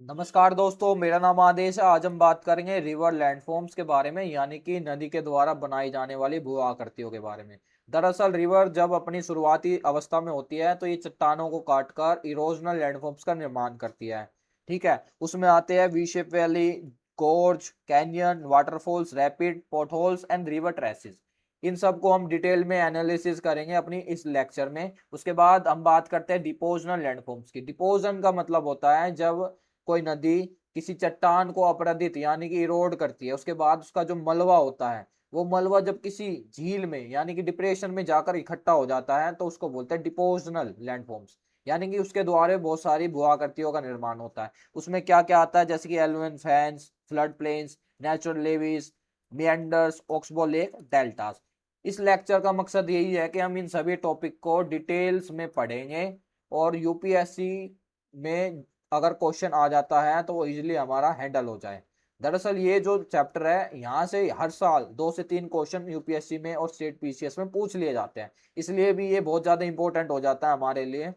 नमस्कार दोस्तों, मेरा नाम आदेश है। आज हम बात करेंगे रिवर लैंडफॉर्म्स के बारे में, यानी कि नदी के द्वारा बनाई जाने वाली भू आकृतियों के बारे में। दरअसल रिवर जब अपनी शुरुआती अवस्था में होती है तो ये चट्टानों को काटकर इरोजनल लैंडफॉर्म्स का निर्माण करती है। ठीक है, उसमें आते हैं V shape valley, gorge, canyon, waterfalls, rapid, potholes and river traces. इन सब को हम डिटेल में एनालिसिस करेंगे अपनी इस लेक्चर में। उसके बाद हम बात करते हैं डिपोजनल लैंडफॉर्म्स की। डिपोजन का मतलब होता है जब कोई नदी किसी चट्टान को अपरदित यानी कि इरोड करती है, उसके बाद उसका जो मलबा होता है, वो मलबा जब किसी झील में यानी कि डिप्रेशन में जाकर इकट्ठा हो जाता है तो उसको बोलते हैं डिपोजनल लैंडफॉर्म्स। यानी कि उसके द्वारा बहुत सारी भू-आकृतियों का निर्माण होता है। उसमें क्या क्या आता है, जैसे कि alluvial fans, flood plains, natural levees, meanders, oxbow lake, deltas. इस लेक्चर का मकसद यही है कि हम इन सभी टॉपिक को डिटेल्स में पढ़ेंगे और यूपीएससी में अगर क्वेश्चन आ जाता है तो वो इजीली हमारा हैंडल हो जाए। दरअसल ये जो चैप्टर है, यहाँ से हर साल 2 से 3 क्वेश्चन यूपीएससी में और स्टेट पीसीएस में पूछ लिए जाते हैं, इसलिए भी ये बहुत ज्यादा इंपॉर्टेंट हो जाता है हमारे लिए।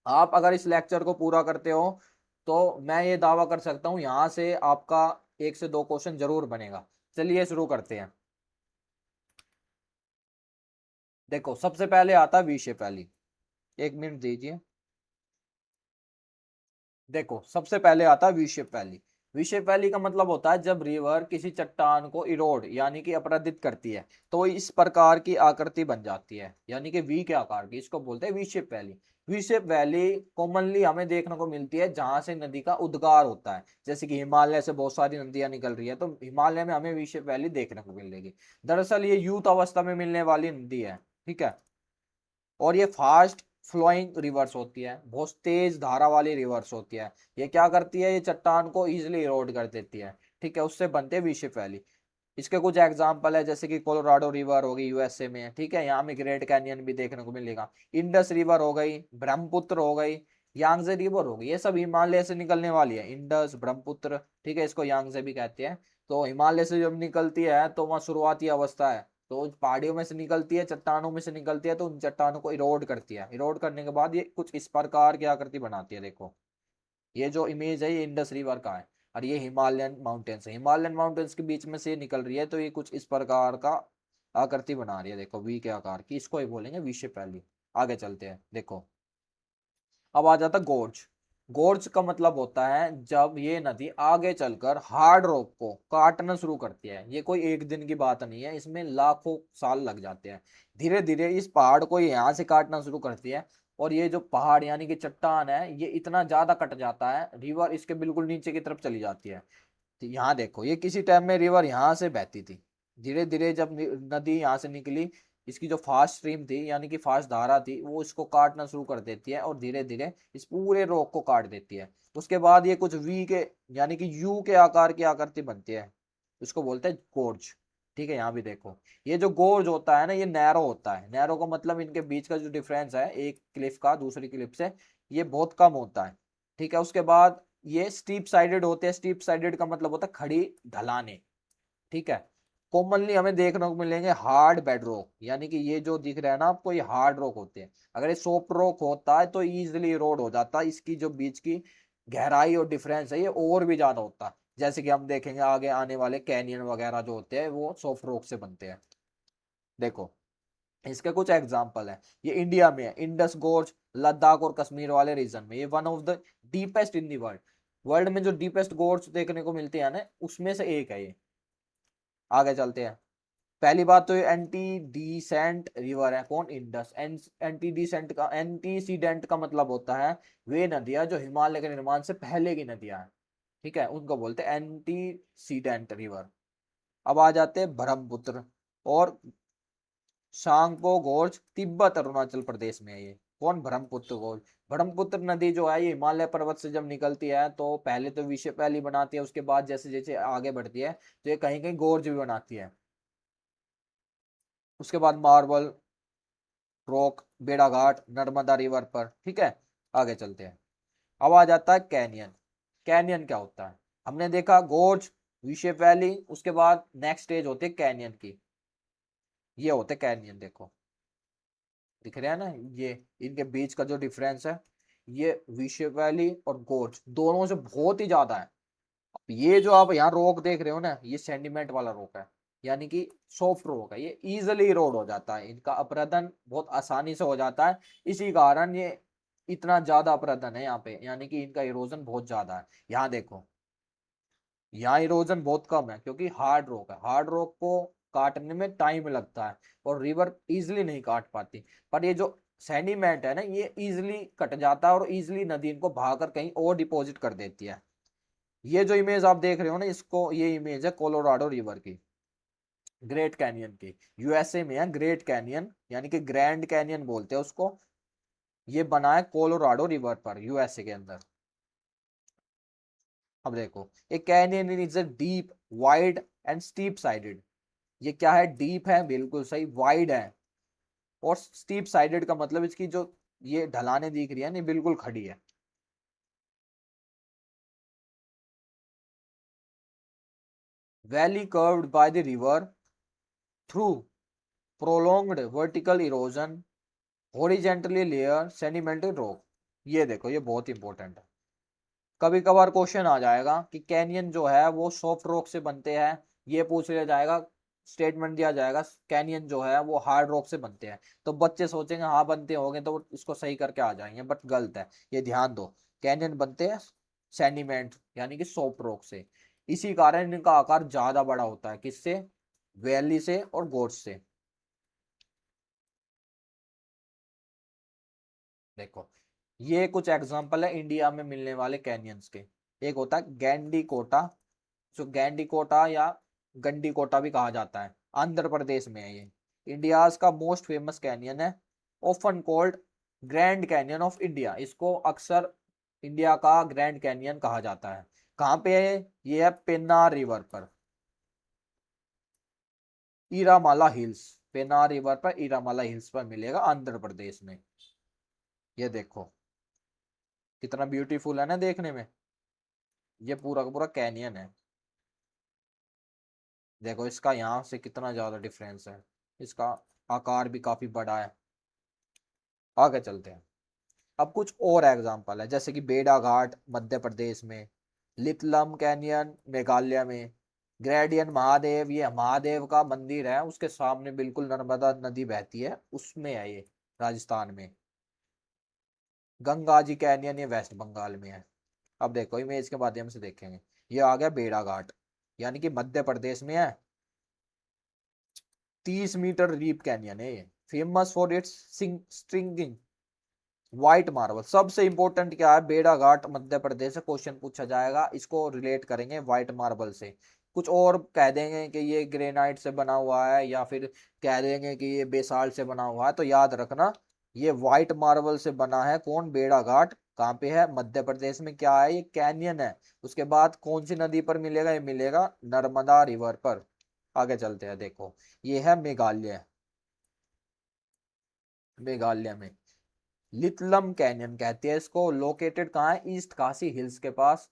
आप अगर इस लेक्चर को पूरा करते हो तो मैं ये दावा कर सकता हूँ यहाँ से आपका 1 से 2 क्वेश्चन जरूर बनेगा। चलिए शुरू करते हैं। देखो, सबसे पहले आता है विषय वैली। 1 मिनट दीजिए। देखो, सबसे पहले आता है we shape valley. We shape valley का मतलब होता है जब रिवर किसी चट्टान को इरोड यानी कि अपरदित करती है तो इस प्रकार की आकृति बन जाती है, यानी कि वी के आकार की। इसको बोलते हैं V shape valley. We shape valley commonly हमें देखने को मिलती है जहां से नदी का उद्गार होता है, जैसे कि हिमालय से बहुत सारी नदियां निकल रही है तो हिमालय में हमें वी शेप वैली देखने को मिलेगी। दरअसल ये यूथ अवस्था में मिलने वाली नदी है। ठीक है, और ये फास्ट फ्लोइंग रिवर्स होती है, बहुत तेज धारा वाली रिवर्स होती है। ये क्या करती है, ये चट्टान को इजिली इरोड कर देती है। ठीक है, उससे बनते हैं विशिप वैली। इसके कुछ एग्जाम्पल है, जैसे कि कोलोराडो रिवर होगी यूएसए में। ठीक है, यहाँ में ग्रेट कैनियन भी देखने को मिलेगा। इंडस रिवर हो गई, ब्रह्मपुत्र हो गई, यांगजे रिवर हो गई। ये सब हिमालय से निकलने वाली है, इंडस, ब्रह्मपुत्र। ठीक है, इसको यांगजे भी कहते हैं। तो हिमालय से जब निकलती है तो वहाँ शुरुआती अवस्था है, तो पहाड़ियों में से निकलती है, चट्टानों में से निकलती है, तो उन चट्टानों को इरोड करती है। इरोड करने के बाद ये कुछ इस प्रकार की आकृति बनाती है। देखो, ये जो इमेज है ये इंडस रिवर का है और ये हिमालयन माउंटेन्स है। हिमालयन माउंटेन्स के बीच में से निकल रही है तो ये कुछ इस प्रकार का आकृति बना रही है। देखो, वी के आकार की, इसको ही बोलेंगे वी शेप वैली। आगे चलते हैं। देखो, अब आ जाता गोर्ज। गोर्ज का मतलब होता है जब ये नदी आगे चलकर हार्ड रॉक को काटना शुरू करती है। ये कोई एक दिन की बात नहीं है, इसमें लाखों साल लग जाते हैं। धीरे धीरे इस पहाड़ को ये यहाँ से काटना शुरू करती है और ये जो पहाड़ यानी कि चट्टान है ये इतना ज्यादा कट जाता है, रिवर इसके बिल्कुल नीचे की तरफ चली जाती है। तो यहाँ देखो, ये किसी टाइम में रिवर यहाँ से बहती थी। धीरे धीरे जब नदी यहाँ से निकली, इसकी जो फास्ट स्ट्रीम थी यानी कि फास्ट धारा थी वो इसको काटना शुरू कर देती है और धीरे धीरे इस पूरे रॉक को काट देती है। उसके बाद ये कुछ वी के यानी कि यू के आकार की आकृति बनती है, इसको बोलते हैं गोर्ज। ठीक है, यहाँ भी देखो, ये जो गोर्ज होता है ना ये नैरो होता है। नैरो का मतलब इनके बीच का जो डिफरेंस है एक क्लिफ का दूसरी क्लिफ से, ये बहुत कम होता है। ठीक है, उसके बाद ये स्टीप साइडेड होते हैं। स्टीप साइडेड का मतलब होता है खड़ी ढलाने। ठीक है, कॉमनली हमें देखने को मिलेंगे हार्ड बेड रॉक, यानी कि ये जो दिख रहा है ना आपको, ये हार्ड रॉक होते हैं। अगर ये सॉफ्ट रॉक होता है तो इजीली रोड हो जाता है, इसकी जो बीच की गहराई और डिफरेंस है ये और भी ज्यादा होता है। जैसे कि हम देखेंगे आगे आने वाले कैनियन वगैरह जो होते हैं वो सॉफ्ट रॉक से बनते हैं। देखो, इसके कुछ एग्जाम्पल है। ये इंडिया में है, इंडस गोर्ज, लद्दाख और कश्मीर वाले रीजन में। ये one of the deepest in the world. World में जो डीपेस्ट गोर्ज देखने को मिलते हैं ना उसमें से एक है ये। आगे चलते हैं। पहली बात तो ये एंटी डीसेंट रिवर है। कौन? इंडस। एंटी डीसेंट का, एंटीसीडेंट का मतलब होता है वे नदियां जो हिमालय के निर्माण से पहले की नदियां हैं। ठीक है, उनको बोलते हैं एंटीसीडेंट रिवर। अब आ जाते हैं ब्रह्मपुत्र और सांगपो गोर्ज, तिब्बत अरुणाचल प्रदेश में है ये। कौन? ब्रह्मपुत्र गोर्ज। ब्रह्मपुत्र नदी जो है ये हिमालय पर्वत से जब निकलती है तो पहले तो विषय पहली बनाती है, उसके बाद जैसे जैसे आगे बढ़ती है तो ये कहीं कहीं गोर्ज भी बनाती है। उसके बाद marble rock, Bhedaghat, Narmada river पर। ठीक है, आगे चलते हैं। अब आ जाता है कैनियन। कैनियन क्या होता है? हमने देखा गोर्ज, विशेप वैली, उसके बाद नेक्स्ट स्टेज होती है कैनियन की। ये होते कैनियन। देखो, दिख रहे हैं ना ये, इनके बीच का जो डिफरेंस है, ये विशेप वैली और गोर्ज दोनों से बहुत ही ज्यादा है। ये जो आप यहाँ रॉक देख रहे हो ना, ये सेंडिमेंट वाला रॉक है, यानी कि सॉफ्ट रॉक है। ये इजिली इरोड हो जाता है, इनका अपरदन बहुत आसानी से हो जाता है। इसी कारण ये इतना ज्यादा अपरदन है यहाँ पे, यानी कि इनका इरोजन बहुत ज्यादा है। यहाँ देखो, यहाँ इरोजन बहुत कम है क्योंकि हार्ड रॉक है। हार्ड रॉक को काटने में टाइम लगता है और रिवर इजिली नहीं काट पाती। पर ये जो सेडिमेंट है ना, ये इजिली कट जाता है और इजिली नदी इनको भागकर कहीं और डिपॉजिट कर देती है। ये जो इमेज आप देख रहे हो ना, इसको, ये इमेज है कोलोराडो रिवर की, ग्रेट कैनियन की। यूएसए में है ग्रेट कैनियन, यानी कि ग्रैंड कैनियन बोलते हैं उसको। ये बना है कोलोराडो रिवर पर, यूएसए के अंदर। अब देखो, a canyon is a deep, wide and steep sided. ये क्या है? डीप है, बिल्कुल सही। वाइड है और स्टीप साइडेड का मतलब इसकी जो ये ढलाने दिख रही है ना, बिल्कुल खड़ी है। Valley curved by the river through prolonged vertical erosion, horizontally layer sedimentary rock. ये देखो, ये बहुत इंपॉर्टेंट है। कभी कभार क्वेश्चन आ जाएगा कि कैनियन जो है वो सॉफ्ट रॉक से बनते हैं, ये पूछ लिया जाएगा, स्टेटमेंट दिया जाएगा कैनियन जो है वो हार्ड रॉक से बनते हैं। तो बच्चे सोचेंगे हाँ बनते होंगे, तो इसको सही करके आ जाएंगे, बट गलत है। ये ध्यान दो, कैनियन बनते हैं सेडिमेंट यानी कि सॉफ्ट रॉक से। इसी कारण इनका आकार ज्यादा बड़ा होता है। किससे? वैली से और गोर्ज से। देखो, ये कुछ एग्जांपल है इंडिया में मिलने वाले कैनियंस के। एक होता है गैंडी कोटा, जो गैंडी कोटा या गंडी कोटा भी कहा जाता है, आंध्र प्रदेश में है ये। इंडियाज का मोस्ट फेमस कैनियन है, often called grand canyon of India. इसको अक्सर इंडिया का ग्रैंड कैनियन कहा जाता है। कहाँ पे है ये? है पेन्नार रिवर पर, इरामाला हिल्स। पेन्नार रिवर पर, इरामाला हिल्स पर मिलेगा, आंध्र प्रदेश में। ये देखो कितना ब्यूटीफुल है ना देखने में। ये पूरा का पूरा कैनियन है। देखो इसका यहाँ से कितना ज्यादा डिफरेंस है, इसका आकार भी काफी बड़ा है। आगे चलते हैं। अब कुछ और एग्जांपल है, जैसे कि बेड़ा घाट मध्य प्रदेश में, लितलम कैनियन मेघालय में, ग्रेडियन महादेव, ये महादेव का मंदिर है, उसके सामने बिल्कुल नर्मदा नदी बहती है, उसमें है ये, राजस्थान में। गंगा जी कैनियन, ये वेस्ट बंगाल में है। अब देखो इमेज के माध्यम से देखेंगे। ये आ गया बेड़ा घाट, यानी कि मध्य प्रदेश में है। 30 मीटर डीप कैनियन है ये, famous for its stringing white marble. सबसे इंपॉर्टेंट क्या है? बेड़ा घाट मध्य प्रदेश से क्वेश्चन पूछा जाएगा, इसको रिलेट करेंगे व्हाइट मार्बल से। कुछ और कह देंगे कि ये ग्रेनाइट से बना हुआ है, या फिर कह देंगे कि ये बेसाल्ट से बना हुआ है, तो याद रखना ये व्हाइट मार्बल से बना है। कौन? बेड़ा घाट। कहाँ पे है? मध्य प्रदेश में। क्या है? ये कैनियन है। उसके बाद कौन सी नदी पर मिलेगा? ये मिलेगा नर्मदा रिवर पर। आगे चलते हैं। देखो, ये है मेघालय। मेघालय में लितलम कैनियन कहते हैं इसको। लोकेटेड कहाँ है? ईस्ट काशी हिल्स के पास।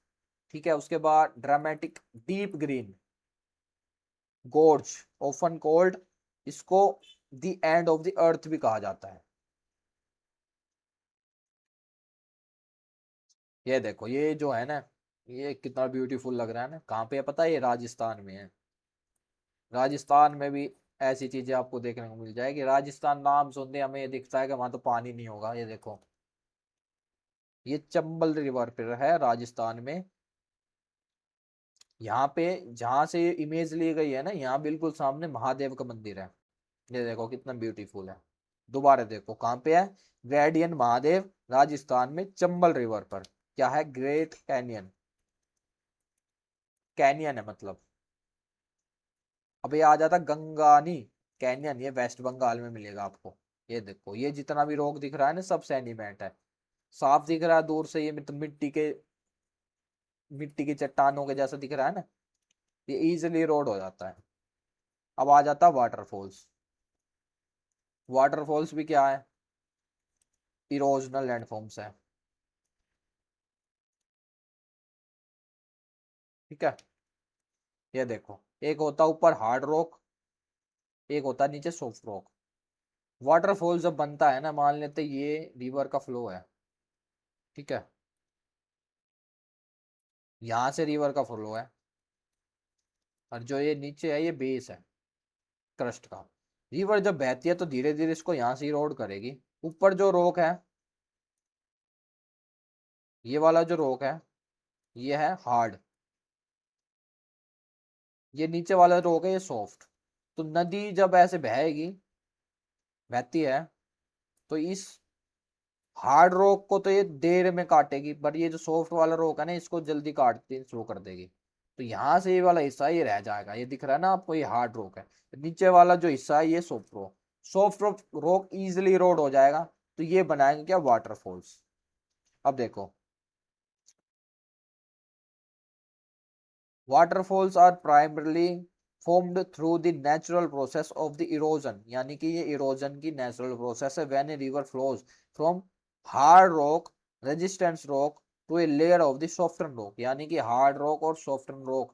ठीक है, उसके बाद dramatic deep green gorge, often called, इसको the end of the earth भी कहा जाता है। ये देखो, ये जो है ना, ये कितना ब्यूटीफुल लग रहा है ना। कहाँ पे है पता है? ये राजस्थान में है। राजस्थान में भी ऐसी चीजें आपको देखने को मिल जाएगी। राजस्थान नाम सुनते हमें ये दिखता है कि वहां तो पानी नहीं होगा। ये देखो, ये चंबल रिवर पर है राजस्थान में। यहाँ पे जहां से ये इमेज ली गई है ना, यहाँ बिल्कुल सामने महादेव का मंदिर है। ये देखो कितना ब्यूटीफुल है। दोबारा देखो कहाँ पे है? ग्रेडियन महादेव, राजस्थान में, चंबल रिवर पर। क्या है? Great canyon. कैनियन है मतलब। अब ये आ जाता गंगानी कैनियन, ये वेस्ट बंगाल में मिलेगा आपको। ये देखो, ये जितना भी रॉक दिख रहा है ना, सब सैंडिमेंट है। साफ दिख रहा है दूर से, ये मिट्टी की चट्टानों के जैसा दिख रहा है ना, ये इजिली रोड हो जाता है। अब आ जाता वाटरफॉल्स। वाटरफॉल्स भी क्या है? इरोजनल लैंडफॉर्म्स है। ठीक है, ये देखो, एक होता ऊपर हार्ड रॉक, एक होता नीचे सॉफ्ट रॉक। वाटरफॉल जब बनता है ना, मान लेते ये रिवर का फ्लो है, ठीक है, यहाँ से रिवर का फ्लो है, और जो ये नीचे है ये बेस है क्रस्ट का। रिवर जब बहती है तो धीरे धीरे इसको यहाँ से इरोड करेगी। ऊपर जो रॉक है, ये वाला जो रॉक है ये है हार्ड, ये नीचे वाला रॉक है ये सॉफ्ट। तो नदी जब ऐसे बहेगी, बहती है, तो इस हार्ड रॉक को तो ये देर में काटेगी, पर ये जो सॉफ्ट वाला रॉक है ना इसको जल्दी काटती शुरू कर देगी। तो यहाँ से ये वाला हिस्सा ये रह जाएगा, ये दिख रहा है ना आपको, ये हार्ड रॉक है। नीचे वाला जो हिस्सा है ये soft rock. Soft rock easily road हो जाएगा, तो ये बनाएंगे क्या, वाटरफॉल्स। अब देखो, waterfalls are primarily formed through the natural process of the erosion, यानी कि ये इरोजन की नेचुरल प्रोसेस है। when a river flows from hard rock resistance rock to a layer of the softened rock, यानी कि hard rock और soften rock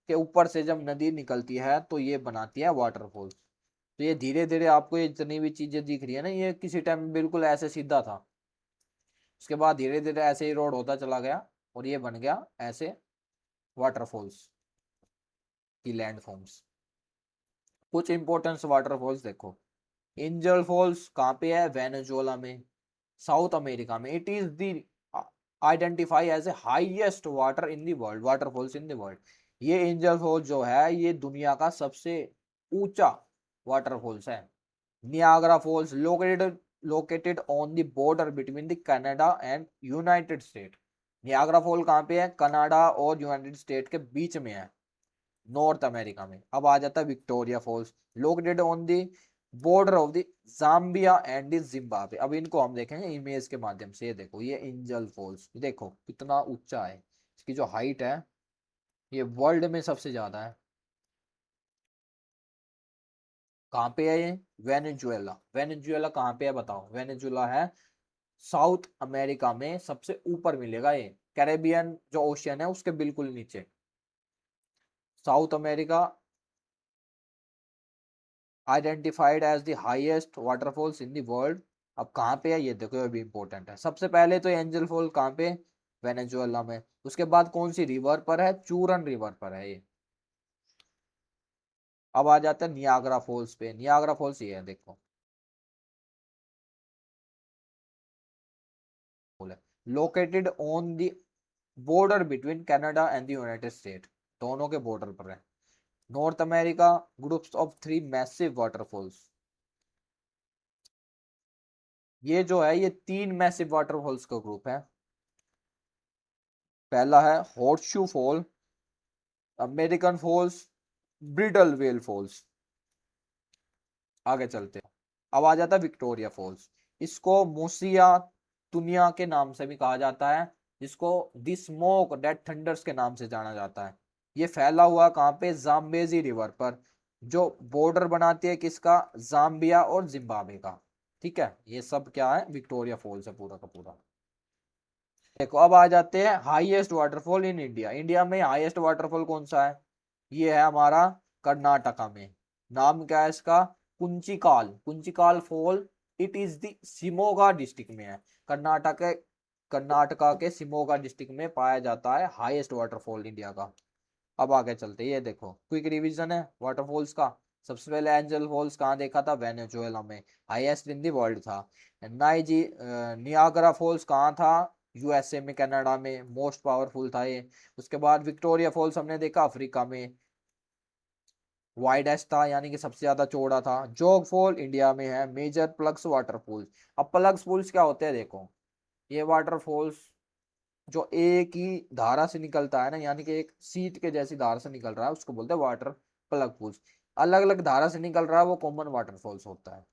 के ऊपर से जब नदी निकलती है तो ये बनाती है वाटरफॉल। तो ये धीरे धीरे आपको ये जितनी भी चीजें दिख रही है ना, ये किसी टाइम बिल्कुल ऐसे सीधा था, उसके बाद धीरे धीरे ऐसे ही रोड होता चला गया और ये बन गया ऐसे वाटरफॉल्स की लैंड फॉर्म्स। कुछ इंपॉर्टेंस वाटरफॉल्स देखो। एंजल फॉल्स कहाँ पे है, वेनेजुएला में, साउथ अमेरिका में। It is the identify as a highest water in the world, waterfalls in the world. ये एंजल फॉल्स जो है ये दुनिया का सबसे ऊंचा वाटरफॉल्स है। Niagara Falls located on the border between the Canada and United State. Niagara fall कहाँ पे है, कनाडा और यूनाइटेड स्टेट के बीच में है, नॉर्थ अमेरिका में। अब आ जाता है Victoria Falls, located on the border of the Zambia and the Zimbabwe. अब इनको हम देखेंगे इमेज के माध्यम से। ये देखो, ये एंजल फॉल्स देखो कितना ऊंचा है, इसकी जो हाइट है ये वर्ल्ड में सबसे ज्यादा है। कहाँ पे है ये, वेनेजुएला। वेनेजुएला कहाँ पे है बताओ, वेनेजुएला है साउथ अमेरिका में, सबसे ऊपर मिलेगा ये, कैरेबियन जो ओशियन है उसके बिल्कुल नीचे। South America identified as the highest waterfalls in the world. अब कहाँ पे है ये देखो, ये भी इंपॉर्टेंट है। सबसे पहले तो एंजल फॉल कहाँ पे, वेनेजुएला में। उसके बाद कौन सी रिवर पर है, चूरन रिवर पर है ये। अब आ जाता है नियाग्रा फॉल्स पे। नियाग्रा फॉल्स ये है देखो, located on the border between Canada and the United state, दोनों के बॉर्डर पर है। North America, groups of 3 massive waterfalls. ये जो है ये 3 मैसिव वाटरफॉल्स का ग्रुप है। पहला है Horseshoe Fall, American Falls, Bridal Veil Falls. आगे चलते हैं। अब आ जाता है विक्टोरिया फॉल्स। इसको मोसिया तुनिया के नाम से भी कहा जाता है, जिसको द स्मोक डेट थंडर्स के नाम से जाना जाता है। ये फैला हुआ कहाँ पे, जाम्बेजी रिवर पर, जो बॉर्डर बनाती है किसका, जाम्बिया और जिम्बाब्वे का। ठीक है, ये सब क्या है, विक्टोरिया फॉल्स है पूरा का पूरा। देखो अब आ जाते हैं highest waterfall in India. India में हाईएस्ट वाटरफॉल कौन सा है, ये है हमारा कर्नाटका में। नाम क्या है इसका, Kunchikal, Kunchikal fall. It is the Shimoga district में है, कर्नाटका के शिमोगा डिस्ट्रिक्ट में पाया जाता है हाईएस्ट वाटरफॉल इंडिया का। अब आगे चलते हैं। ये देखो क्विक रिवीजन है वाटरफॉल्स का। सबसे पहले एंजल फॉल्स कहाँ देखा था, वेनेजुएला में, हाईएस्ट इन दी वर्ल्ड था। नाइजी नियाग्रा फॉल्स कहाँ था, यूएसए में, कनाडा में, मोस्ट पावरफुल था ये। उसके बाद विक्टोरिया फॉल्स हमने देखा अफ्रीका में, वाइडेस्ट था यानी कि सबसे ज्यादा चौड़ा था। जोग फॉल इंडिया में है, मेजर प्लग्स वाटरफॉल्स। अब प्लग्स फॉल्स क्या होते हैं देखो, ये वाटरफॉल्स जो एक ही धारा से निकलता है ना, यानी कि एक सीट के जैसी धारा से निकल रहा है, उसको बोलते हैं वाटर प्लग फॉल्स। अलग अलग धारा से निकल रहा है वो कॉमन वाटरफॉल्स होता है।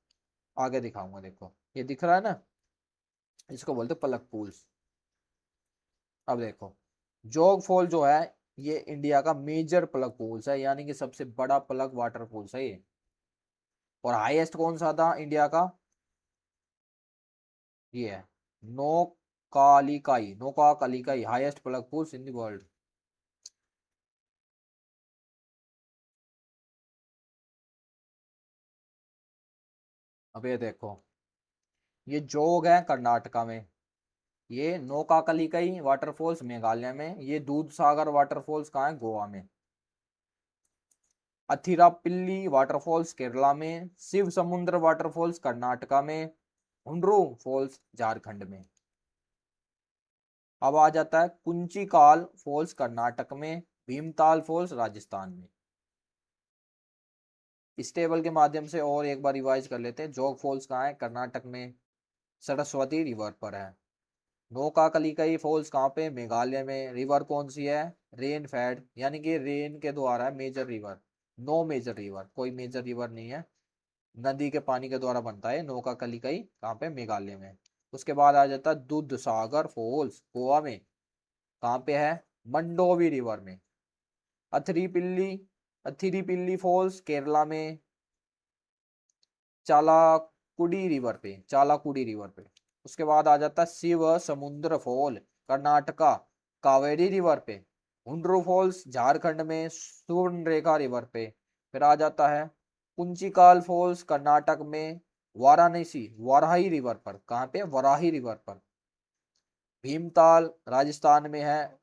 आगे दिखाऊंगा, देखो ये दिख रहा है ना, इसको बोलते हैं प्लग फॉल्स। अब देखो, जोग फॉल जो है ये इंडिया का मेजर प्लग फॉल्स है, यानी कि सबसे बड़ा प्लग वाटरफॉल्स है ये। और हाईएस्ट कौन सा था इंडिया का, ये है Nohkalikai, Nohkalikai highest plunge falls in the world. अब ये देखो, ये जोग है कर्नाटका में, ये नौकाकलिकई वाटरफॉल्स मेघालय में, ये दूध सागर वाटरफॉल्स कहाँ है, गोवा में। अथिरापिल्ली वाटरफॉल्स केरला में, शिव समुद्र वाटरफॉल्स कर्नाटका में, हुंड्रू फॉल्स झारखंड में। अब आ जाता है कुंचिकाल फॉल्स कर्नाटक में, भीमताल फॉल्स राजस्थान में। इस टेबल के माध्यम से और एक बार रिवाइज कर लेते हैं। जोग फॉल्स कहाँ है, कर्नाटक में, सरस्वती रिवर पर है। नौकाकलिकई फॉल्स कहाँ पे, मेघालय में। रिवर कौन सी है, रेन फेड, यानी कि रेन के द्वारा है, major river. No major river, कोई मेजर रिवर नहीं है, नदी के पानी के द्वारा बनता है नौकाकलिकई, कहाँ पे, मेघालय में। उसके बाद आ जाता है दूध सागर फॉल्स गोवा में, कहाँ पे है, मंडोवी रिवर में। अथिरीपिल्ली अथिरीपिल्ली फॉल्स केरला में, चालाकुडी रिवर पे। उसके बाद आ जाता है शिव समुद्र फॉल कर्नाटका, कावेरी रिवर पे। हुंड्रू फॉल्स झारखंड में, सुवर्णरेखा रिवर पे। फिर आ जाता है कुंचिकाल फॉल्स कर्नाटक में, वाराणसी वाराही रिवर पर, कहाँ पे, वराही रिवर पर। भीमताल राजस्थान में है,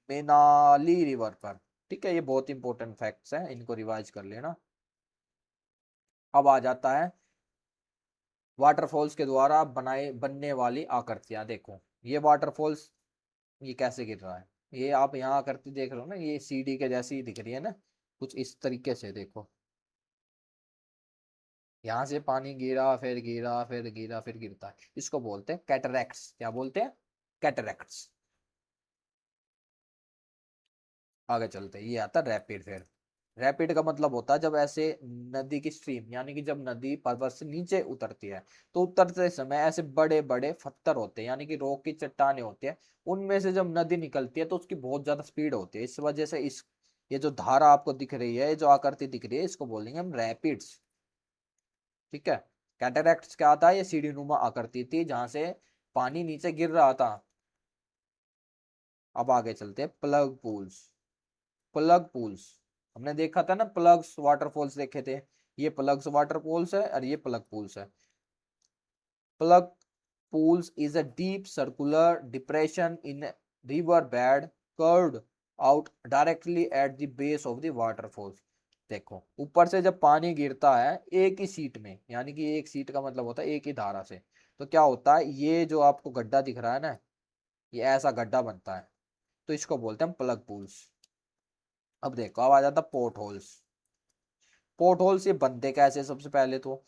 मेनाली रिवर पर। ठीक है, ये बहुत इंपॉर्टेंट फैक्ट्स हैं, इनको रिवाइज कर लेना। अब आ जाता है वाटरफॉल्स के द्वारा बनाए बनने वाली आकृतियां। देखो ये वाटरफॉल्स, ये कैसे गिर रहा है, ये आप यहाँ आकृति देख रहे हो ना, ये सीढ़ी के जैसी ही दिख रही है ना, कुछ इस तरीके से देखो। यहाँ से पानी गिरा फिर गिरा फिर गिरा फिर गिरता है, इसको बोलते हैं कैटरैक्ट्स। क्या बोलते हैं, कैटरैक्ट्स। आगे चलते हैं, ये आता है रैपिड। फिर रैपिड का मतलब होता है जब ऐसे नदी की स्ट्रीम, यानी कि जब नदी पर्वत से नीचे उतरती है, तो उतरते समय ऐसे बड़े बड़े पत्थर होते हैं, यानी कि रॉक की चट्टाने होती है, उनमें से जब नदी निकलती है तो उसकी बहुत ज्यादा स्पीड होती है। इस वजह से इस ये जो धारा आपको दिख रही है, जो आकृति दिख रही है, इसको बोलेंगे हम रैपिड्स। ठीक है। कैटरैक्ट्स क्या आता है, ये सीढ़ी नुमा आकृति थी जहां से पानी नीचे गिर रहा था। अब आगे चलते हैं प्लग पूल्स। प्लग पूल्स हमने देखा था ना, प्लग्स वाटरफॉल्स देखे थे। ये प्लग्स वाटरफॉल्स है और ये प्लग पूल्स है। Plug pools is a deep circular depression in a river bed curved out directly at the base of the waterfalls। देखो ऊपर से जब पानी गिरता है एक ही सीट में, यानी कि एक सीट का मतलब होता है एक ही धारा से, तो क्या होता है, ये जो आपको गड्ढा दिख रहा है ना, ये ऐसा गड्ढा बनता है, तो इसको बोलते हैं प्लग पूल्स। अब देखो, अब आ जाता पोर्ट होल्स। पोर्ट होल्स ये बनते कैसे, सबसे पहले तो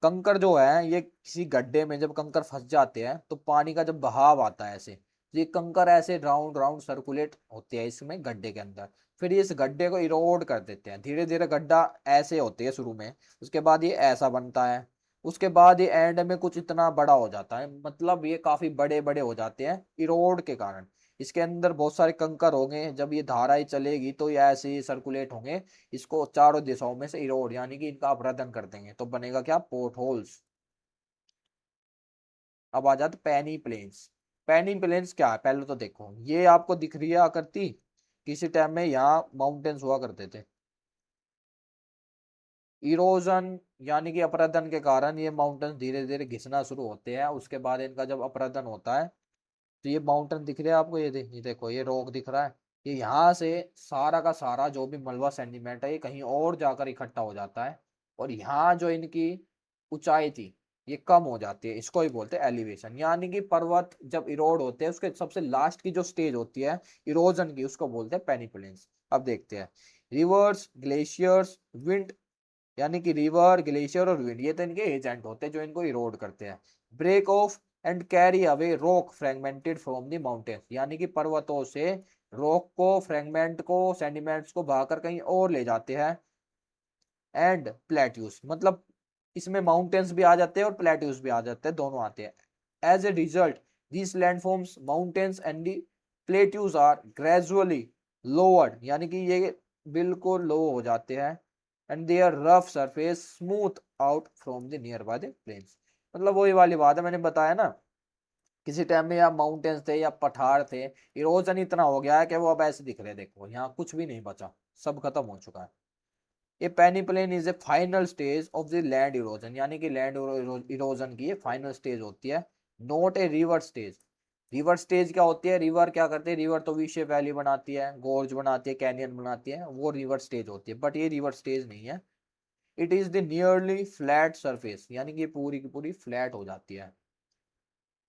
कंकर जो है, ये किसी गड्ढे में जब कंकर फंस जाते हैं तो पानी का जब बहाव आता है ऐसे, तो ये कंकर ऐसे राउंड राउंड सर्कुलेट होते हैं इसमें गड्ढे के अंदर। फिर ये इस गड्ढे को इरोड कर देते हैं, धीरे धीरे गड्ढा ऐसे होते है शुरू में, उसके बाद ये ऐसा बनता है, उसके बाद ये एंड में कुछ इतना बड़ा हो जाता है, मतलब ये काफी बड़े बड़े हो जाते हैं इरोड के कारण। इसके अंदर बहुत सारे कंकर होंगे, जब ये धारा ही चलेगी तो ये ऐसे ही सर्कुलेट होंगे, इसको चारों दिशाओं में से इरोड, यानी कि इनका अपरदन कर देंगे, तो बनेगा क्या, पोर्ट होल्स। अब आ जाते पैनी प्लेन्स। पैनी प्लेन्स क्या है, पहले तो देखो ये आपको दिख रही है आकृति, किसी टाइम में यहाँ माउंटेन्स हुआ करते थे। इरोजन यानी कि अपरदन के कारण ये माउंटेन धीरे धीरे घिसना शुरू होते हैं, उसके बाद इनका जब अपरदन होता है, तो ये माउंटेन दिख रहे हैं आपको, ये देखो ये रॉक दिख रहा है, ये यहाँ से सारा का सारा जो भी मलबा सेंटीमेंट है, ये कहीं और जाकर इकट्ठा हो जाता है, और यहाँ जो इनकी ऊंचाई थी ये कम हो जाती है, इसको ही बोलते हैं एलिवेशन। यानी कि पर्वत जब इरोड होते हैं, उसके सबसे लास्ट की जो स्टेज होती है इरोजन की, उसको बोलते हैं पेनिप्लेन्स। अब देखते हैं रिवर्स, ग्लेशियर्स, विंड, यानी कि रिवर, ग्लेशियर और विंड, ये तो इनके एजेंट होते हैं जो इनको इरोड करते हैं। Break off and carry away rock fragmented from the mountain, यानी कि पर्वतों से रॉक को, फ्रेगमेंट को, सेंडिमेंट्स को बहाकर कहीं और ले जाते हैं। एंड प्लेट्यूज, मतलब इसमें माउंटेन्स भी आ जाते हैं और प्लेट्यूज भी आ जाते हैं, दोनों आते हैं। As a result this landforms mountains and the plateaus are gradually lowered, यानी कि ये बिल्कुल लो हो जाते हैं, and their rough surface smooth out from the near by the plains. मतलब वही वाली बात है, मैंने बताया ना, किसी टाइम में या माउंटेन्स थे या पठार थे, इरोजन इतना हो गया है कि वो अब ऐसे दिख रहे हैं, देखो यहाँ कुछ भी नहीं बचा, सब खत्म हो चुका है। ये peneplain is a final stage of the land erosion, यानी कि लैंड इरोजन की ये फाइनल स्टेज होती है, not a river stage. River stage क्या होती है, रिवर क्या करते हैं, रिवर तो वी शेप वैली बनाती है, गोर्ज बनाती है, कैनियन बनाती है, वो रिवर स्टेज होती है, बट ये रिवर स्टेज नहीं है। It is the nearly flat surface, यानी कि पूरी की पूरी फ्लैट हो जाती है।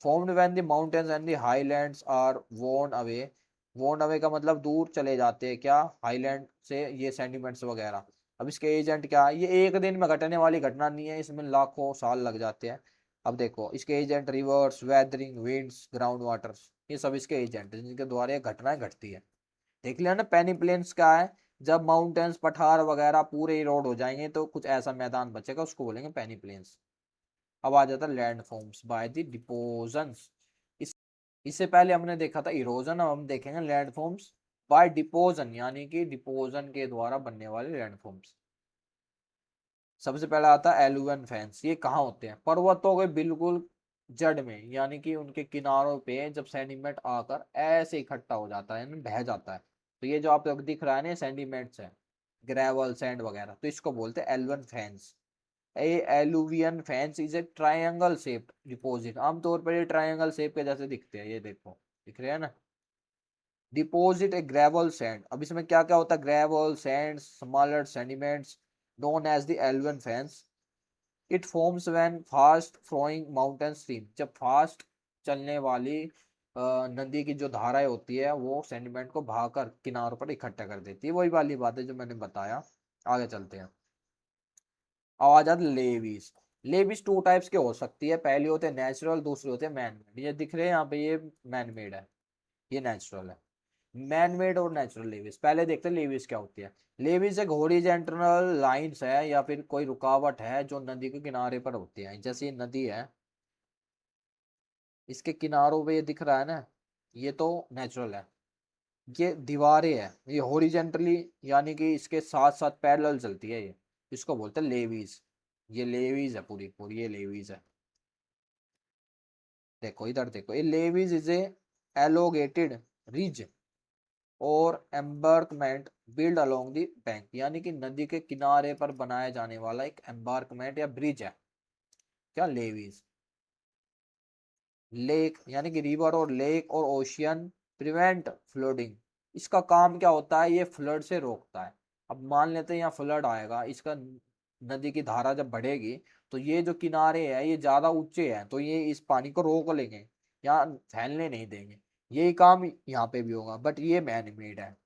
Formed when the mountains and the highlands are worn away. Worn away का मतलब दूर चले जाते हैं क्या, हाईलैंड से ये सेंडिमेंट्स वगैरह। अब इसके एजेंट क्या है, ये एक दिन में घटने वाली घटना नहीं है, इसमें लाखों साल लग जाते हैं। अब देखो इसके agent, reverse, weathering, winds, ground waters, ये सब इसके एजेंट हैं जिनके द्वारा ये घटनाएं घटती है। देख लिया ना पेनी प्लेन्स क्या है, जब माउंटेन्स पठार वगैरह पूरे इरोड हो जाएंगे तो कुछ ऐसा मैदान बचेगा, उसको बोलेंगे पेनी प्लेन्स। अब आ जाता है लैंड फॉर्म्स बाय द डिपोजन्स। इस इससे पहले हमने देखा था इरोजन, अब हम देखेंगे लैंड फॉर्म्स बाय डिपोजन, यानी कि डिपोजन के द्वारा बनने वाले लैंड फॉर्म्स। सबसे पहला आता है एलुवियल फैंस। ये कहाँ होते हैं, पर्वतों के बिल्कुल जड़ में, यानी कि उनके किनारों पे जब सेडिमेंट आकर ऐसे इकट्ठा हो जाता है, यानी बह जाता है। तो ये जो आप लोग दिख रहा है ना सेडिमेंट्स है, ग्रेवल सैंड वगैरह, तो इसको बोलते हैं alluvial fans. A alluvial fans is a triangle shaped deposit. आमतौर पर ये ट्रायंगल शेप के जैसे दिखते हैं, ये देखो दिख रहे हैं ना। डिपॉजिट ए ग्रेवल सैंड, अब इसमें क्या क्या होता है, gravel sand, smaller sediments, known as the alluvial fans. It forms when fast flowing mountain stream, जब फास्ट चलने वाली नदी की जो धाराएं होती है वो सेडिमेंट को बहाकर किनारों पर इकट्ठा कर देती है, वही वाली बात है जो मैंने बताया। आगे चलते हैं। अब आ जाते लेवीज। लेवीज टू टाइप्स के हो सकती है, पहली होते हैं नेचुरल, दूसरी होते हैं मैन मेड। ये दिख रहे हैं यहाँ पे, ये मैन मेड है, ये नेचुरल है। मैन मेड और नेचुरल लेवीज, पहले देखते हैं लेवीज क्या होती है। लेवीज एक हॉरिजॉन्टल लाइंस है या फिर कोई रुकावट है जो नदी के किनारे पर होती है, जैसे ये नदी है, इसके किनारों पे ये दिख रहा है ना, ये तो नेचुरल है। ये दीवारें है, ये हॉरिजॉन्टली यानी कि इसके साथ साथ पैरेलल चलती है, ये इसको बोलते हैं लेवीज। ये लेवीज है, पूरी पूरी ये लेवीज है। देखो इधर देखो, ये लेवीज इज ए एलोगेटेड रिज और embankment build along the bank, यानी कि नदी के किनारे पर बनाया जाने वाला एक एम्बार्कमेंट या ब्रिज है, क्या लेवीज। लेक यानी कि रिवर और लेक और ओशियन प्रिवेंट फ्लडिंग, इसका काम क्या होता है, ये फ्लड से रोकता है। अब मान लेते हैं यहाँ फ्लड आएगा, इसका नदी की धारा जब बढ़ेगी तो ये जो किनारे है ये ज्यादा ऊंचे हैं, तो ये इस पानी को रोक लेंगे, यहाँ फैलने नहीं देंगे। यही काम यहाँ पे भी होगा, बट ये मैन मेड है।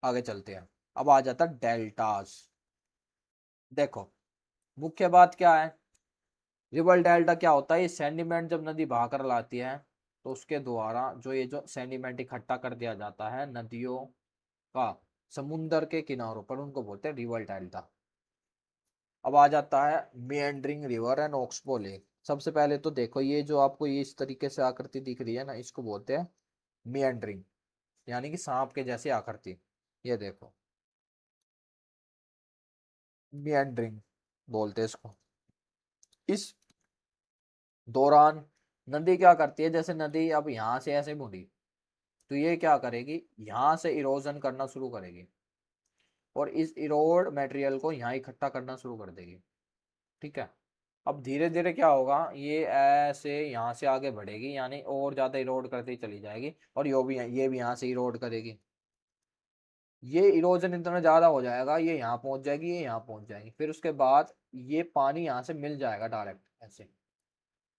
आगे चलते हैं। अब आ जाता डेल्टास। देखो मुख्य बात क्या है, रिवर डेल्टा क्या होता है, ये सेंडिमेंट जब नदी बहाकर लाती है तो उसके द्वारा जो ये जो सेंडिमेंट इकट्ठा कर दिया जाता है नदियों का समुंदर के किनारों पर, उनको बोलते हैं रिवर डेल्टा। अब आ जाता है meandering river and oxbow lake. सबसे पहले तो देखो ये जो आपको ये इस तरीके से आकृति दिख रही है ना, इसको बोलते हैं मेंडरिंग, यानी कि सांप के जैसी आकृति। ये देखो मेंडरिंग बोलते हैं इसको। इस दौरान नदी क्या करती है, जैसे नदी अब यहाँ से ऐसे मुड़ी तो ये क्या करेगी, यहाँ से इरोजन करना शुरू करेगी और इस इरोड मटेरियल को यहाँ इकट्ठा करना शुरू कर देगी। ठीक है। अब धीरे धीरे क्या होगा, ये ऐसे यहाँ से आगे बढ़ेगी, यानी और ज्यादा इरोड करती चली जाएगी, और ये भी यहाँ से इरोड करेगी। ये इरोजन इतना ज्यादा हो जाएगा, ये यहाँ पहुंच जाएगी, ये यहाँ पहुंच जाएगी, फिर उसके बाद ये पानी यहाँ से मिल जाएगा डायरेक्ट ऐसे।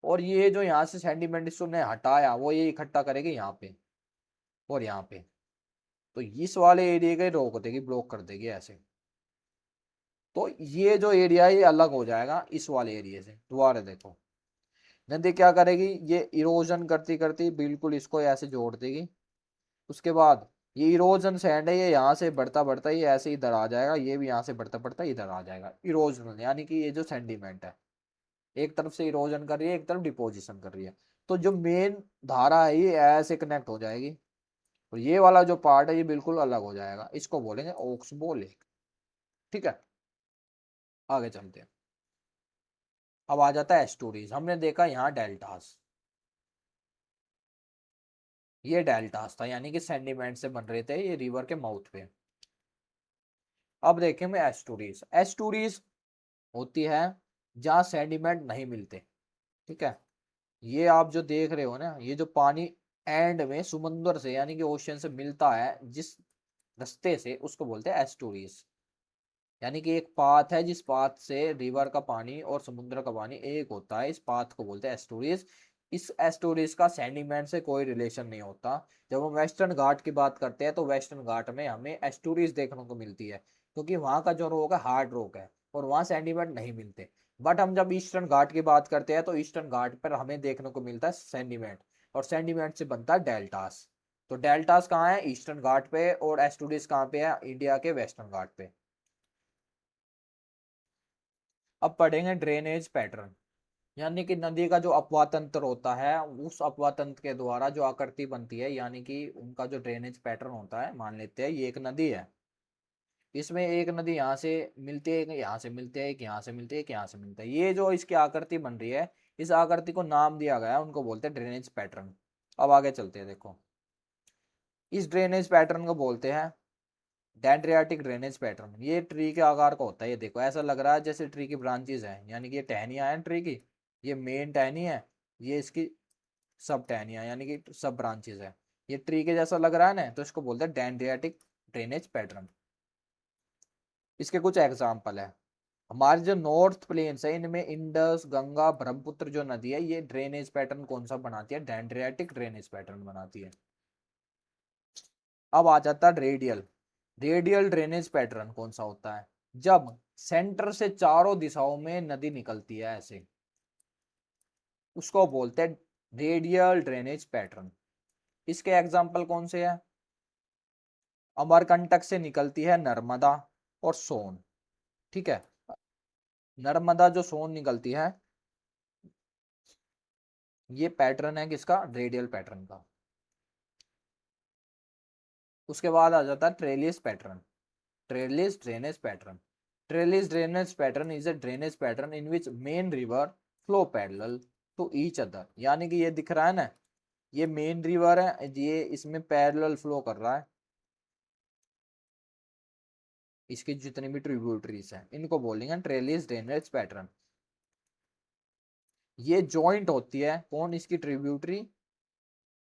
और ये जो यहाँ से सेंडिमेंट इसने हटाया वो ये इकट्ठा करेगी यहाँ पे और यहाँ पे, तो इस वाले एरिया को रोक देगी, ब्लॉक कर देगी ऐसे। तो ये जो एरिया है ये अलग हो जाएगा इस वाले एरिया से। दोबारा देखो नदी क्या करेगी, ये इरोजन करती करती बिल्कुल इसको ऐसे जोड़ देगी। उसके बाद ये इरोजन सैंड है, ये यहाँ से बढ़ता बढ़ता ये ऐसे इधर आ जाएगा, ये भी यहाँ से बढ़ता बढ़ता इधर आ जाएगा। इरोजन यानी कि ये जो सेंडिमेंट है एक तरफ से इरोजन कर रही है, एक तरफ डिपोजिशन कर रही है, तो जो मेन धारा है ये ऐसे कनेक्ट हो जाएगी और ये वाला जो पार्ट है ये बिल्कुल अलग हो जाएगा, इसको बोलेंगे ओक्सबो लेक। ठीक है। आगे चलते हैं। अब आ जाता है एस्टूरीज। हमने देखा यहाँ डेल्टास, ये डेल्टास था यानी कि सेंडिमेंट से बन रहे थे ये रिवर के माउथ पे। अब देखें मैं एस्टूरीज। एस्टूरीज होती है जहाँ सेंडिमेंट नहीं मिलते। ठीक है। ये आप जो देख रहे हो ना, ये जो पानी एंड में समुद्र से यानी कि ओशन से मिलता है जिस रास्ते से, उसको बोलते हैं एस्टुरीज। यानी कि एक पाथ है जिस पाथ से रिवर का पानी और समुद्र का पानी एक होता है, इस पाथ को बोलते हैं एस्टोरीज। इस एस्टोरीज का सेंडिमेंट से कोई रिलेशन नहीं होता। जब हम वेस्टर्न घाट की बात करते हैं तो वेस्टर्न घाट में हमें एस्टोरीज देखने को मिलती है, क्योंकि वहाँ का जो रोक है हार्ड रोक है और वहाँ सेंडिमेंट नहीं मिलते। बट हम जब ईस्टर्न घाट की बात करते हैं तो ईस्टर्न घाट पर हमें देखने को मिलता है सेंडिमेंट, और सेंडिमेंट से बनता है डेल्टास। तो डेल्टास कहाँ है? ईस्टर्न घाट पे। और एस्टोरीज कहाँ पे है? इंडिया के वेस्टर्न घाट पे। अब पढ़ेंगे ड्रेनेज पैटर्न। यानी कि नदी का जो अपवाह तंत्र होता है, उस अपवाह तंत्र के द्वारा जो आकृति बनती है, यानी कि उनका जो ड्रेनेज पैटर्न होता है। मान लेते हैं ये एक नदी है, इसमें एक नदी यहाँ से मिलती है, एक यहाँ से मिलती है, एक यहाँ से मिलती है, एक यहाँ से मिलता है। ये जो इसकी आकृति बन रही है, इस आकृति को नाम दिया गया है, उनको बोलते हैं ड्रेनेज पैटर्न। अब आगे चलते हैं। देखो, इस ड्रेनेज पैटर्न को बोलते हैं डेंड्रियाटिक ड्रेनेज पैटर्न। ये ट्री के आकार का होता है। ये देखो, ऐसा लग रहा है जैसे ट्री की ब्रांचेज हैं, यानी कि ये टहनियाँ हैं ट्री की। ये मेन टहनी है, ये इसकी सब टहनियाँ यानी कि सब ब्रांचेज है। ये ट्री के जैसा लग रहा है ना, तो इसको बोलते हैं डेंड्रियाटिक ड्रेनेज पैटर्न। इसके कुछ एग्जाम्पल है। हमारे जो नॉर्थ प्लेन्स है, इनमें इंडस, गंगा, ब्रह्मपुत्र जो नदी है, ये ड्रेनेज पैटर्न कौन सा बनाती है? डेंड्रियाटिक ड्रेनेज पैटर्न बनाती है। अब आ जाता है रेडियल। रेडियल ड्रेनेज पैटर्न कौन सा होता है? जब सेंटर से चारों दिशाओं में नदी निकलती है ऐसे, उसको बोलते हैं रेडियल ड्रेनेज पैटर्न। इसके एग्जाम्पल कौन से हैं? अमरकंटक से निकलती है नर्मदा और सोन। ठीक है, नर्मदा जो सोन निकलती है, ये पैटर्न है किसका? रेडियल पैटर्न का। उसके बाद आ जाता है trellis pattern. Trellis drainage pattern. Trellis drainage pattern is a drainage pattern in which main river flow parallel to each other. यानी कि ये दिख रहा है ना, ये मेन रिवर है, ये इसमें पैरेलल फ्लो कर रहा है। इसकी जितनी भी ट्रिब्यूटरीज हैं, इनको बोलेंगे ट्रेलिस ड्रेनेज पैटर्न। ये जॉइंट होती है कौन? इसकी ट्रिब्यूटरी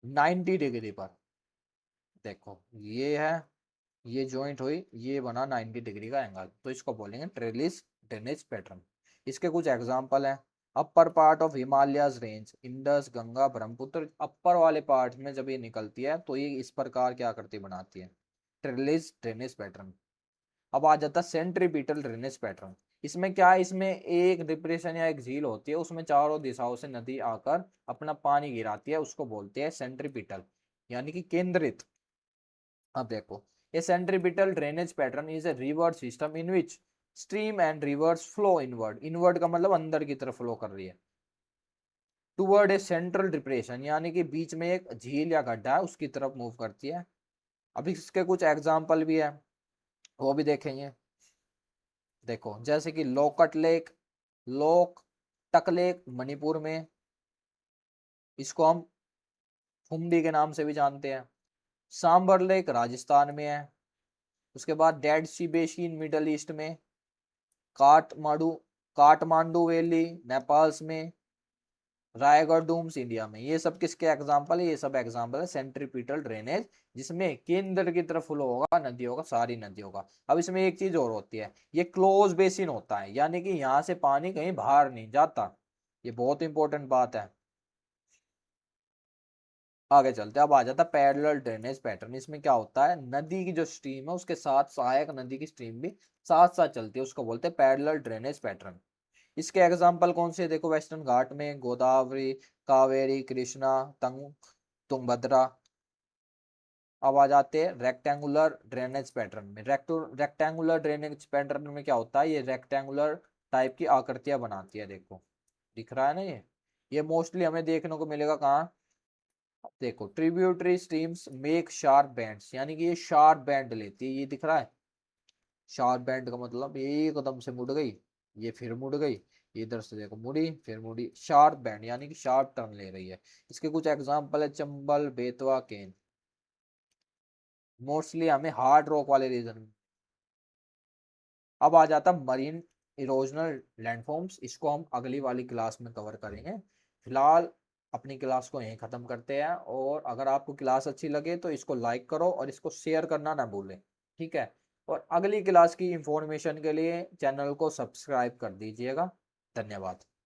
90 डिग्री पर। देखो ये है, ये जॉइंट हुई, ये बना 90 डिग्री का एंगल, तो इसको बोलेंगे ट्रेलिस ड्रेनेज पैटर्न। इसके कुछ एग्जांपल हैं। Upper part of Himalayas range, Indus, Ganga, Brahmaputra, upper वाले पार्ट में जब ये निकलती है तो ये इस प्रकार की आकृति बनाती है, ट्रेलिस ड्रेनेज पैटर्न। अब आ जाता है सेंट्रीपिटल ड्रेनेज पैटर्न। इसमें क्या है? इसमें एक डिप्रेशन या एक झील होती है, उसमें चारों दिशाओं से नदी आकर अपना पानी गिराती है, उसको बोलते हैं सेंट्रीपिटल, यानी कि केंद्रित। अब देखो, ये centripetal drainage pattern is a river system in which stream and reverse flow inward. Inward का मतलब अंदर की तरफ फ्लो कर रही है। टूवर्ड ए सेंट्रल डिप्रेशन, यानी कि बीच में एक झील या गड्ढा है, उसकी तरफ मूव करती है। अब इसके कुछ एग्जाम्पल भी है, वो भी देखेंगे। देखो, जैसे कि लोकट लेक, लोक टक लेक मणिपुर में, इसको हम फुमडी के नाम से भी जानते हैं। सांबर लेक राजस्थान में है। उसके बाद डेड सी बेसिन मिडल ईस्ट में। काठमांडू काठमांडू वैली नेपाल में। रायगढ़ डूम्स इंडिया में। ये सब किसके एग्जाम्पल है? ये सब एग्जाम्पल है सेंट्रीपिटल ड्रेनेज, जिसमें केंद्र की तरफ फ्लो होगा नदियों का, सारी नदियों का। अब इसमें एक चीज और होती है, ये क्लोज बेसिन होता है, यानी कि यहाँ से पानी कहीं बाहर नहीं जाता। ये बहुत इंपॉर्टेंट बात है। आगे चलते हैं। अब आ जाता है पैरेलल ड्रेनेज पैटर्न। इसमें क्या होता है? नदी की जो स्ट्रीम है उसके साथ सहायक नदी की स्ट्रीम भी साथ साथ चलती है, उसको बोलते हैं पैरेलल ड्रेनेज पैटर्न। इसके एग्जाम्पल कौन से? देखो, वेस्टर्न घाट में गोदावरी, कावेरी, कृष्णा, तुंगभद्रा। अब आ जाते हैं रेक्टेंगुलर ड्रेनेज पैटर्न में। रेक्टेंगुलर ड्रेनेज पैटर्न में क्या होता है? ये रेक्टेंगुलर टाइप की आकृतियां बनाती है। देखो, दिख रहा है ना ये मोस्टली हमें देखने को मिलेगा कहाँ? देखो, tributary streams make sharp bands, यानी कि ये शार्प बैंड लेती है। ये दिख रहा है, शार्प बैंड का मतलब ये एकदम से मुड़ गई, ये फिर मुड़ गई, ये इधर से देखो मुड़ी फिर मुड़ी, शार्प बैंड यानी कि शार्प टर्न ले रही है। इसके कुछ एग्जांपल है, चंबल, बेतवा, केन। मोस्टली हमें हार्ड रॉक वाले रीजन। अब आ जाता मरीन इरोजनल लैंडफॉर्म्स, इसको हम अगली वाली क्लास में कवर करेंगे। फिलहाल अपनी क्लास को यहीं ख़त्म करते हैं। और अगर आपको क्लास अच्छी लगे तो इसको लाइक करो और इसको शेयर करना ना भूलें। ठीक है। और अगली क्लास की इंफॉर्मेशन के लिए चैनल को सब्सक्राइब कर दीजिएगा। धन्यवाद।